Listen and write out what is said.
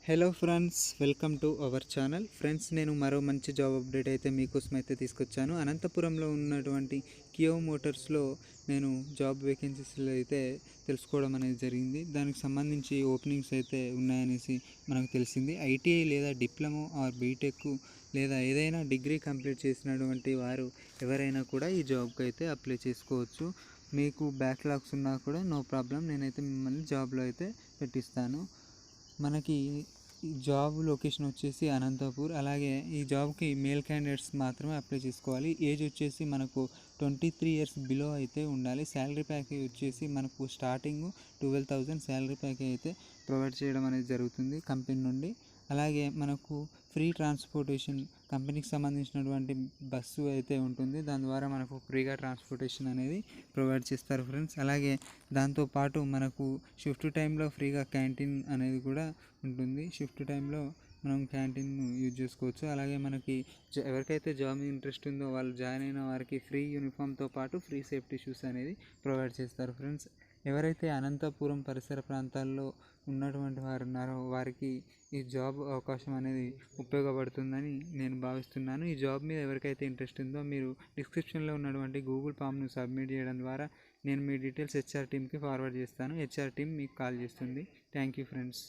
Hello friends, welcome to our channel. Friends, నేను మరో మంచి జాబ్ అప్డేట్ అయితే మీకోసం అయితే తీసుకొచ్చాను. అనంతపురంలో ఉన్నటువంటి కియో మోటార్స్లో నేను జాబ్ వేకెన్సీస్లో అయితే తెలుసుకోవడం అనేది జరిగింది. దానికి సంబంధించి ఓపెనింగ్స్ అయితే ఉన్నాయనేసి మనకు తెలిసింది. ఐటీఐ లేదా డిప్లొమా ఆర్ బీటెక్ లేదా ఏదైనా డిగ్రీ కంప్లీట్ చేసినటువంటి వారు ఎవరైనా కూడా ఈ జాబ్కి అయితే అప్లై చేసుకోవచ్చు. మీకు బ్యాక్లాగ్స్ ఉన్నా కూడా నో ప్రాబ్లం, నేనైతే మిమ్మల్ని జాబ్లో అయితే పెట్టిస్తాను. మనకి ఈ జాబ్ లొకేషన్ వచ్చేసి అనంతపూర్. అలాగే ఈ జాబ్కి మేల్ క్యాండిడేట్స్ మాత్రమే అప్లై చేసుకోవాలి. ఏజ్ వచ్చేసి మనకు 23 ఇయర్స్ బిలో అయితే ఉండాలి. శాలరీ ప్యాకేజ్ వచ్చేసి మనకు స్టార్టింగ్ 12,000 శాలరీ ప్యాకేజ్ అయితే ప్రొవైడ్ చేయడం అనేది జరుగుతుంది కంపెనీ నుండి. అలాగే మనకు ఫ్రీ ట్రాన్స్పోర్టేషన్, కంపెనీకి సంబంధించినటువంటి బస్సు అయితే ఉంటుంది. దాని ద్వారా మనకు ఫ్రీగా ట్రాన్స్పోర్టేషన్ అనేది ప్రొవైడ్ చేస్తారు ఫ్రెండ్స్. అలాగే దాంతోపాటు మనకు షిఫ్ట్ టైంలో ఫ్రీగా క్యాంటీన్ అనేది కూడా ఉంటుంది. షిఫ్ట్ టైంలో మనం క్యాంటీన్ యూజ్ చేసుకోవచ్చు. అలాగే మనకి ఎవరికైతే జాబ్ ఇంట్రెస్ట్ ఉందో వాళ్ళు జాయిన్ అయిన వారికి ఫ్రీ యూనిఫామ్తో పాటు ఫ్రీ సేఫ్టీ షూస్ అనేది ప్రొవైడ్ చేస్తారు ఫ్రెండ్స్. ఎవరైతే అనంతపురం పరిసర ప్రాంతాల్లో ఉన్నటువంటి వారు ఉన్నారో వారికి ఈ జాబ్ అవకాశం అనేది ఉపయోగపడుతుందని నేను భావిస్తున్నాను. ఈ జాబ్ మీద ఎవరికైతే ఇంట్రెస్ట్ ఉందో మీరు డిస్క్రిప్షన్లో ఉన్నటువంటి గూగుల్ ఫామ్ను సబ్మిట్ చేయడం ద్వారా నేను మీ డీటెయిల్స్ హెచ్ఆర్ టీమ్కి ఫార్వర్డ్ చేస్తాను. హెచ్ఆర్ టీమ్ మీకు కాల్ చేస్తుంది. Thank you friends.